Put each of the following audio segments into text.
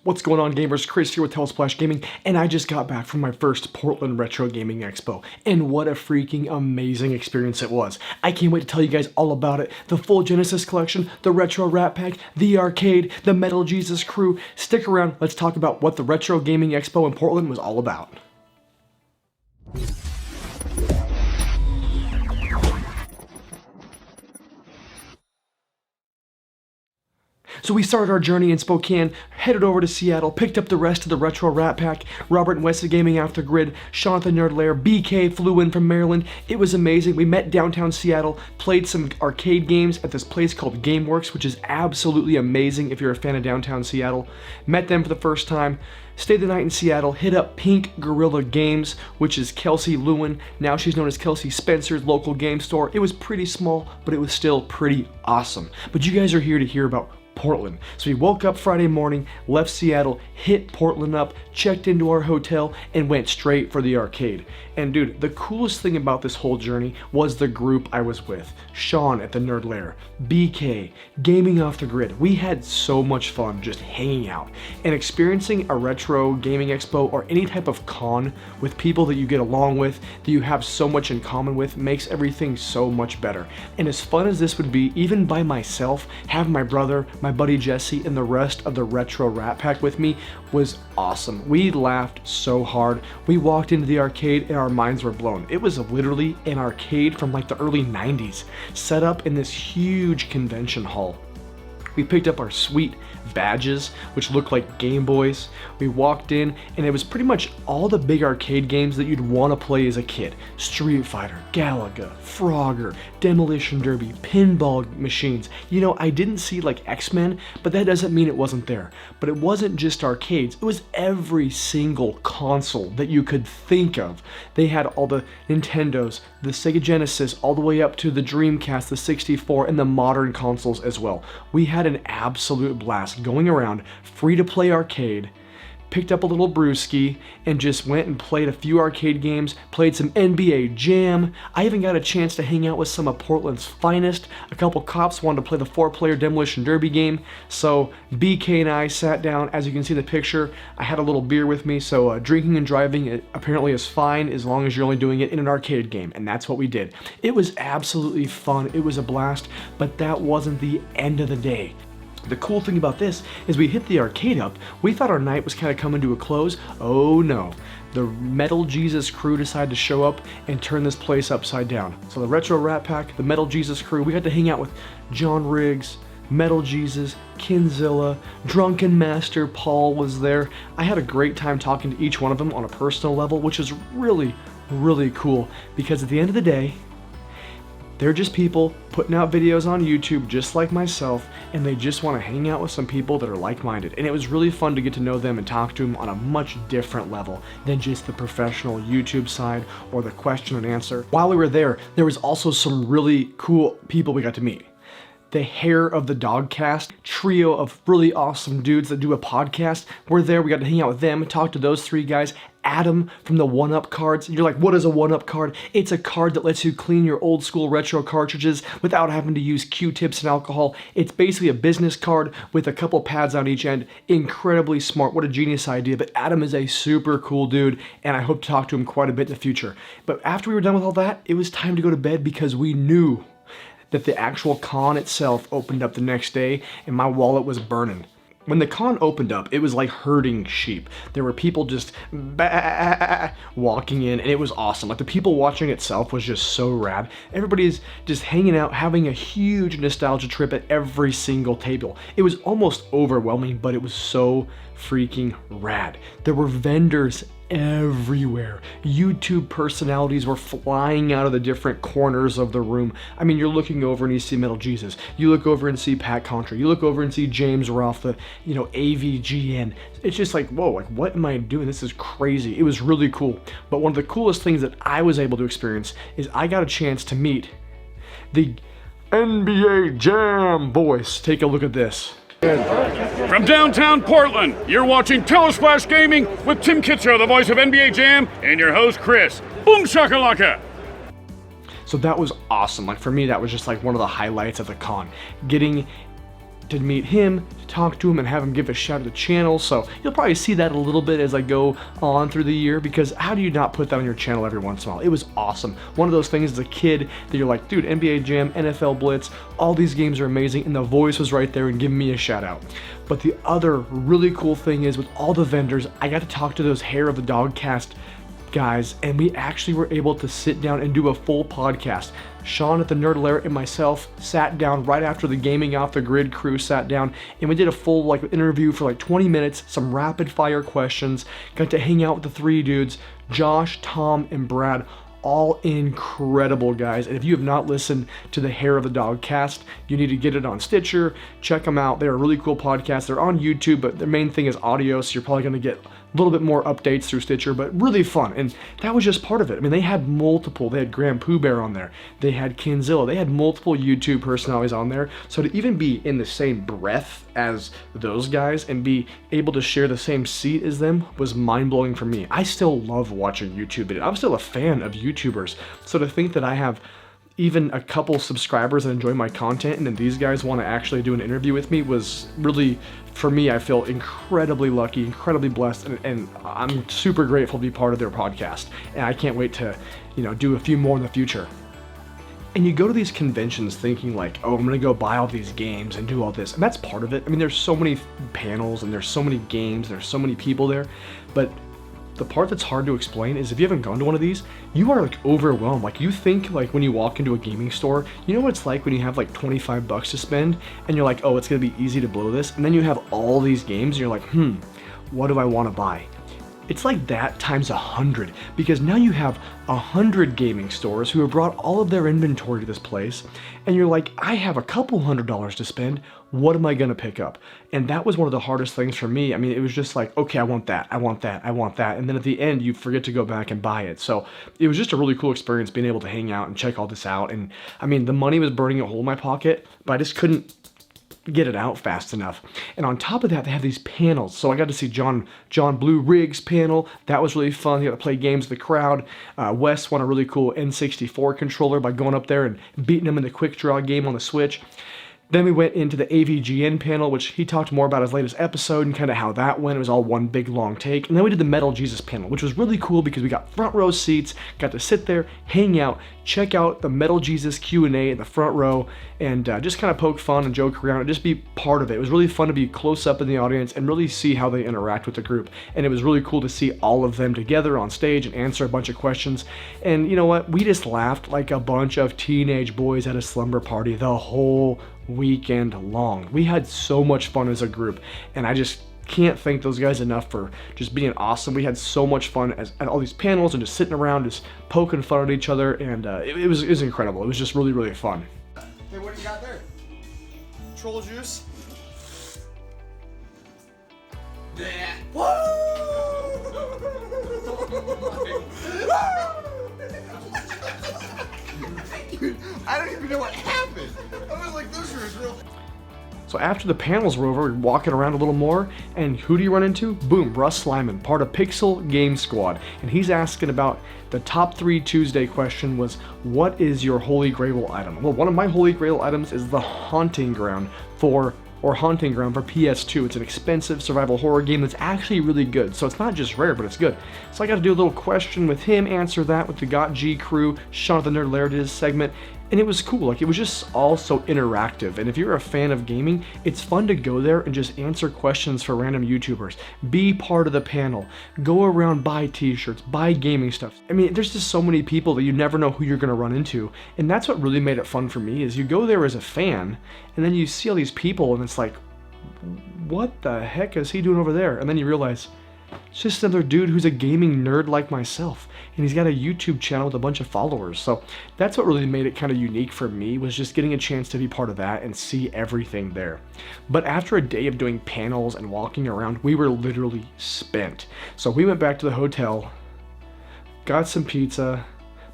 What's going on, gamers? Chris here with Telesplash Gaming, and I just got back from my first Portland Retro Gaming Expo, and what a freaking amazing experience it was. I can't wait to tell you guys all about it. The full Genesis collection, the Retro Rat Pack, the arcade, the Metal Jesus crew. Stick around, let's talk about what the Retro Gaming Expo in Portland was all about. So we started our journey in Spokane, headed over to Seattle, picked up the rest of the Retro Rat Pack, Robert and Wesley Gaming Off the Grid, Sean at the Nerd Lair, BK flew in from Maryland. It was amazing. We met downtown Seattle, played some arcade games at this place called GameWorks, which is absolutely amazing if you're a fan of downtown Seattle. Met them for the first time. Stayed the night in Seattle, hit up Pink Gorilla Games, which is Kelsey Lewin. Now she's known as Kelsey Spencer's local game store. It was pretty small, but it was still pretty awesome. But you guys are here to hear about Portland. So we woke up Friday morning, left Seattle, hit Portland up, checked into our hotel, and went straight for the arcade. And dude, the coolest thing about this whole journey was the group I was with. Sean at the Nerd Lair, BK, Gaming Off the Grid. We had so much fun just hanging out and experiencing a retro gaming expo or any type of con with people that you get along with, that you have so much in common with, makes everything so much better. And as fun as this would be, even by myself, have my brother, my buddy Jesse, and the rest of the Retro Rat Pack with me was awesome. We laughed so hard. We walked into the arcade and our minds were blown. It was literally an arcade from like the early 90s, set up in this huge convention hall. We picked up our sweet badges, which looked like Game Boys. We walked in, and it was pretty much all the big arcade games that you'd want to play as a kid. Street Fighter, Galaga, Frogger, Demolition Derby, pinball machines. You know, I didn't see like X-Men, but that doesn't mean it wasn't there. But it wasn't just arcades. It was every single console that you could think of. They had all the Nintendos, the Sega Genesis, all the way up to the Dreamcast, the 64, and the modern consoles as well. We had an absolute blast going around, free-to-play arcade, picked up a little brewski, and just went and played a few arcade games, played some NBA Jam. I even got a chance to hang out with some of Portland's finest. A couple cops wanted to play the 4-player Demolition Derby game, so BK and I sat down. As you can see in the picture, I had a little beer with me, so drinking and driving apparently is fine as long as you're only doing it in an arcade game, and that's what we did. It was absolutely fun, it was a blast, but that wasn't the end of the day. The cool thing about this is we hit the arcade up. We thought our night was kind of coming to a close. Oh no. The Metal Jesus crew decided to show up and turn this place upside down. So the Retro Rat Pack, the Metal Jesus crew, we got to hang out with John Riggs, Metal Jesus, Kinzilla, Drunken Master Paul was there. I had a great time talking to each one of them on a personal level, which is really, really cool, because at the end of the day, they're just people putting out videos on YouTube just like myself, and they just want to hang out with some people that are like-minded. And it was really fun to get to know them and talk to them on a much different level than just the professional YouTube side or the question and answer. While we were there was also some really cool people we got to meet. The Hair of the Dogcast, trio of really awesome dudes that do a podcast. We're there, we got to hang out with them, talk to those three guys. Adam from the 1-Up cards. You're like, what is a 1-Up card? It's a card that lets you clean your old school retro cartridges without having to use Q-tips and alcohol. It's basically a business card with a couple pads on each end. Incredibly smart. What a genius idea. But Adam is a super cool dude, and I hope to talk to him quite a bit in the future. But after we were done with all that, it was time to go to bed because we knew that the actual con itself opened up the next day, and my wallet was burning. When the con opened up, it was like herding sheep. There were people just walking in, and it was awesome. Like, the people watching itself was just so rad. Everybody's just hanging out, having a huge nostalgia trip at every single table. It was almost overwhelming, but it was so freaking rad. There were vendors everywhere. YouTube personalities were flying out of the different corners of the room. I mean, you're looking over and you see Metal Jesus. You look over and see Pat Contra. You look over and see James Roth, the, AVGN. It's just like, whoa, like, what am I doing? This is crazy. It was really cool. But one of the coolest things that I was able to experience is I got a chance to meet the NBA Jam voice. Take a look at this. From downtown Portland, you're watching Telesplash Gaming with Tim Kitzer, the voice of NBA Jam, and your host, Chris. Boom shakalaka! So that was awesome. Like, for me, that was just like one of the highlights of the con. Getting to meet him, to talk to him, and have him give a shout out to the channel. So you'll probably see that a little bit as I go on through the year, because how do you not put that on your channel every once in a while? It was awesome. One of those things as a kid that you're like, dude, NBA Jam, NFL Blitz, all these games are amazing, and the voice was right there and giving me a shout out. But the other really cool thing is with all the vendors, I got to talk to those Hair of the Dog cast guys, and we actually were able to sit down and do a full podcast. Sean at the Nerd Lair and myself sat down right after the Gaming Off the Grid crew sat down, and we did a full interview for 20 minutes, some rapid fire questions, got to hang out with the three dudes, Josh, Tom, and Brad. All incredible guys, and if you have not listened to the Hair of the Dog cast, you need to get it on Stitcher. Check them out. They're a really cool podcast. They're on YouTube, but their main thing is audio, so you're probably going to get a little bit more updates through Stitcher, but really fun. And that was just part of it. I mean, they had multiple. They had Grand Pooh Bear on there. They had Kinzilla. They had multiple YouTube personalities on there. So to even be in the same breath as those guys and be able to share the same seat as them was mind-blowing for me. I still love watching YouTube videos. I'm still a fan of YouTubers. So to think that I have even a couple subscribers that enjoy my content, and then these guys want to actually do an interview with me was really, for me, I feel incredibly lucky, incredibly blessed, and I'm super grateful to be part of their podcast. And I can't wait to, do a few more in the future. And you go to these conventions thinking like, oh, I'm gonna go buy all these games and do all this, and that's part of it. I mean, there's so many panels and there's so many games, there's so many people there, but the part that's hard to explain is if you haven't gone to one of these, you are overwhelmed. You think when you walk into a gaming store, you know what it's like when you have $25 to spend and you're like, oh, it's gonna be easy to blow this, and then you have all these games and you're like, what do I want to buy? It's like that times 100, because now you have 100 gaming stores who have brought all of their inventory to this place, and you're like, I have a couple $100s to spend, what am I gonna pick up? And that was one of the hardest things for me. I mean, it was just like, okay, I want that, I want that, I want that, and then at the end, you forget to go back and buy it. So it was just a really cool experience being able to hang out and check all this out, and I mean, the money was burning a hole in my pocket, but I just couldn't get it out fast enough. And on top of that, they have these panels. So I got to see John Blue Riggs panel. That was really fun. He got to play games with the crowd. Wes won a really cool N64 controller by going up there and beating him in the quick draw game on the Switch. Then we went into the AVGN panel, which he talked more about his latest episode and kind of how that went. It was all one big long take. And then we did the Metal Jesus panel, which was really cool because we got front row seats, got to sit there, hang out, check out the Metal Jesus Q&A in the front row, and just kind of poke fun and joke around and just be part of it. It was really fun to be close up in the audience and really see how they interact with the group. And it was really cool to see all of them together on stage and answer a bunch of questions. And you know what? We just laughed like a bunch of teenage boys at a slumber party the whole weekend long. We had so much fun as a group, and I just can't thank those guys enough for just being awesome. We had so much fun at all these panels and just sitting around, just poking fun at each other, and it was incredible. It was just really, really fun. Hey, what do you got there? Troll juice? Yeah. Dude, I don't even know what happened. I was like, those are real. So after the panels were over, we were walking around a little more, and who do you run into? Boom, Russ Lyman, part of Pixel Game Squad. And he's asking about the top 3 Tuesday question was, what is your Holy Grail item? Well, one of my Holy Grail items is the Haunting Ground for PS2. It's an expensive survival horror game that's actually really good. So it's not just rare, but it's good. So I got to do a little question with him, answer that with the Got G crew. Sean the Nerd Lair did his segment, and it was cool. It was just all so interactive. And if you're a fan of gaming, it's fun to go there and just answer questions for random YouTubers. Be part of the panel. Go around, buy t-shirts, buy gaming stuff. I mean, there's just so many people that you never know who you're going to run into. And that's what really made it fun for me, is you go there as a fan, and then you see all these people, and it's like, what the heck is he doing over there? And then you realize, it's just another dude who's a gaming nerd like myself, and he's got a YouTube channel with a bunch of followers. So that's what really made it kind of unique for me, was just getting a chance to be part of that and see everything there. But after a day of doing panels and walking around, we were literally spent. So we went back to the hotel, got some pizza,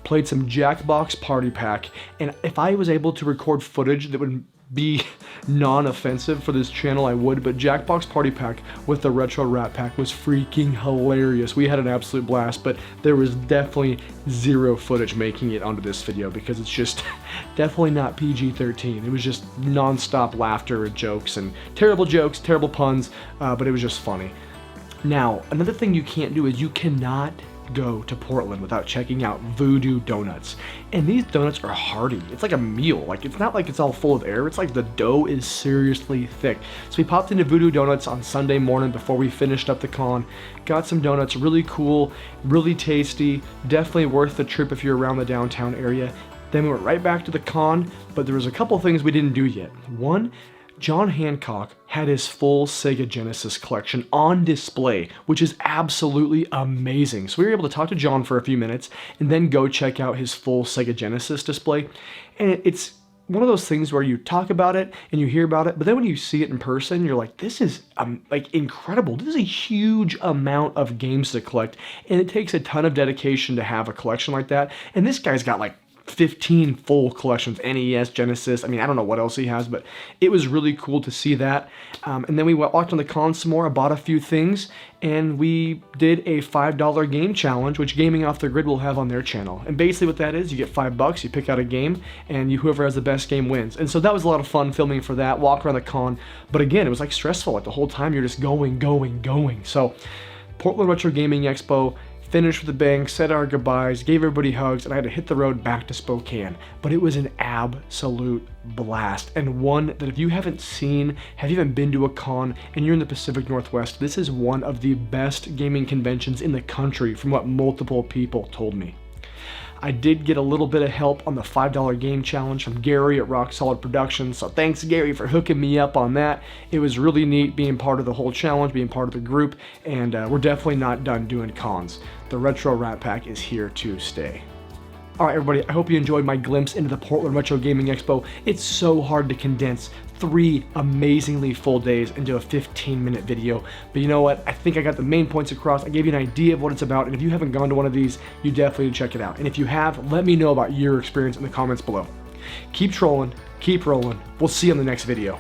played some Jackbox Party Pack, and if I was able to record footage that would be non-offensive for this channel, I would, but Jackbox Party Pack with the Retro Rat Pack was freaking hilarious. We had an absolute blast, but there was definitely zero footage making it onto this video because it's just definitely not PG-13. It was just non-stop laughter and jokes and terrible jokes, terrible puns, but it was just funny. Now, another thing you can't do is you cannot go to Portland without checking out Voodoo Doughnuts. And these donuts are hearty. It's like a meal. Like, it's not like it's all full of air. It's like the dough is seriously thick. So we popped into Voodoo Doughnuts on Sunday morning before we finished up the con. Got some donuts, really cool, really tasty, definitely worth the trip if you're around the downtown area. Then we went right back to the con, but there was a couple things we didn't do yet. One, John Hancock had his full Sega Genesis collection on display, which is absolutely amazing. So we were able to talk to John for a few minutes and then go check out his full Sega Genesis display. And it's one of those things where you talk about it and you hear about it, but then when you see it in person, you're like, this is like incredible. This is a huge amount of games to collect, and it takes a ton of dedication to have a collection like that. And this guy's got like 15 full collections, NES, Genesis. I mean, I don't know what else he has, but it was really cool to see that. And then we walked on the con some more. I bought a few things, and we did a $5 game challenge, which Gaming Off the Grid will have on their channel. And basically what that is, you get $5, you pick out a game, and whoever has the best game wins. And so that was a lot of fun filming for that, walk around the con. But again, it was like stressful. Like the whole time you're just going. So Portland Retro Gaming Expo, finished with a bang, said our goodbyes, gave everybody hugs, and I had to hit the road back to Spokane. But it was an absolute blast, and one that if you haven't seen, have you even been to a con, and you're in the Pacific Northwest, this is one of the best gaming conventions in the country from what multiple people told me. I did get a little bit of help on the $5 game challenge from Gary at Rock Solid Productions, so thanks Gary for hooking me up on that. It was really neat being part of the whole challenge, being part of the group, and we're definitely not done doing cons. The Retro Rat Pack is here to stay. Alright everybody, I hope you enjoyed my glimpse into the Portland Retro Gaming Expo. It's so hard to condense 3 amazingly full days into a 15-minute video. But you know what? I think I got the main points across. I gave you an idea of what it's about, and if you haven't gone to one of these, you definitely need to check it out. And if you have, let me know about your experience in the comments below. Keep trolling, keep rolling. We'll see you on the next video.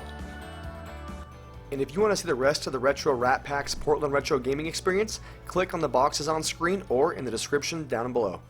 And if you want to see the rest of the Retro Rat Pack's Portland Retro Gaming experience, click on the boxes on screen or in the description down below.